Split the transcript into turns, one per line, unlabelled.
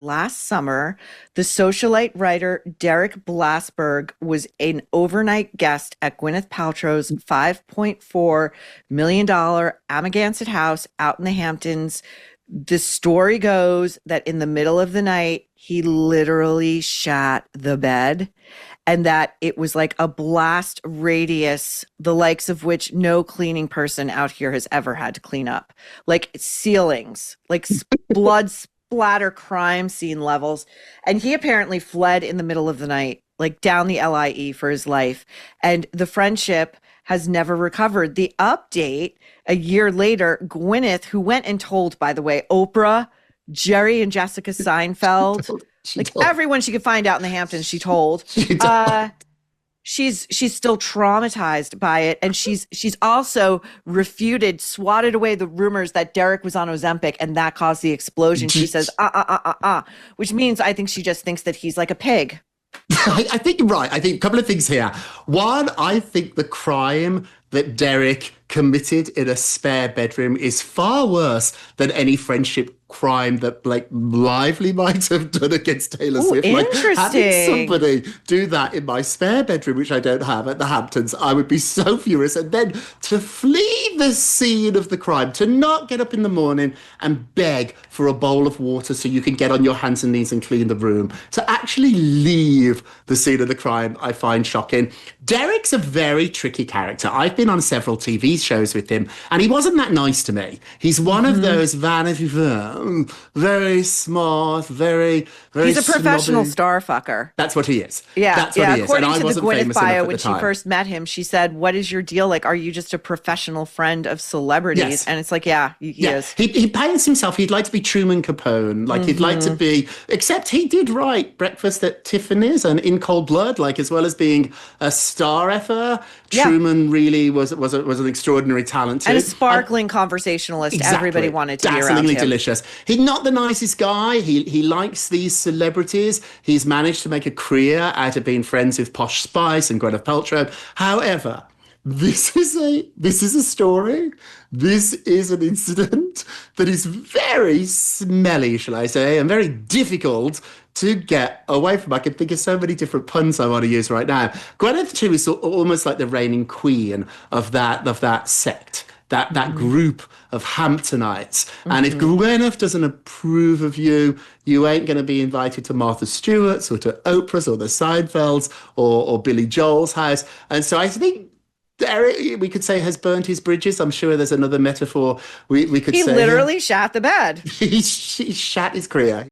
Last summer, the socialite writer Derek Blasberg was an overnight guest at Gwyneth Paltrow's $5.4 million Amagansett house out in the Hamptons. The story goes that in the middle of the night, he literally shat the bed and that it was like a blast radius, the likes of which no cleaning person out here has ever had to clean up. Like ceilings, like blood splatter crime scene levels. And he apparently fled in the middle of the night, like down the LIE for his life. And the friendship has never recovered. The update a year later, Gwyneth, who went and told, by the way, Oprah, Jerry and Jessica Seinfeld, everyone she could find out in the Hamptons, she told. She's still traumatized by it, and she's also refuted, swatted away the rumors that Derek was on Ozempic and that caused the explosion. She says, which means I think she just thinks that he's like a pig.
I think you're right. I think a couple of things here. One, I think the crime that Derek committed in a spare bedroom is far worse than any friendship crime that Blake Lively might have done against Taylor Swift.
Interesting.
Like, having somebody do that in my spare bedroom, which I don't have at the Hamptons, I would be so furious. And then to flee the scene of the crime, to not get up in the morning and beg for a bowl of water so you can get on your hands and knees and clean the room, to actually leave the scene of the crime, I find shocking. Derek's a very tricky character. I've been on several TV shows with him, and he wasn't that nice to me. He's one of those Vanity Fair, very smart, very
He's a professional
snobby.
star fucker.
That's what he is.
Yeah,
That's what he is.
According
And I
to the
wasn't
Gwyneth
famous
bio,
enough at
when
the
she
time.
first met him, she said, "What is your deal? Like, are you just a professional friend of celebrities?"
Yes.
And it's like, yeah, he is.
He paints himself. He'd like to be Truman Capone. Like he'd like to be, except he did write Breakfast at Tiffany's and In Cold Blood, like as well as being a star effer.
Yeah.
Truman really was an extraordinary talent too.
And a sparkling conversationalist.
Exactly.
Everybody wanted to be around
Dazzlingly
him.
delicious. He's not the nicest guy. He likes these celebrities. He's managed to make a career out of being friends with Posh Spice and Gwyneth Paltrow. However, this is a story. This is an incident that is very smelly, shall I say, and very difficult to get away from. I can think of so many different puns I want to use right now. Gwyneth too is almost like the reigning queen of that sect. That group of Hamptonites. And if Gwyneth doesn't approve of you, you ain't going to be invited to Martha Stewart's or to Oprah's or the Seinfelds or Billy Joel's house. And so I think Derek, we could say, has burnt his bridges. I'm sure there's another metaphor we could say.
He literally shat the bed.
He shat his career.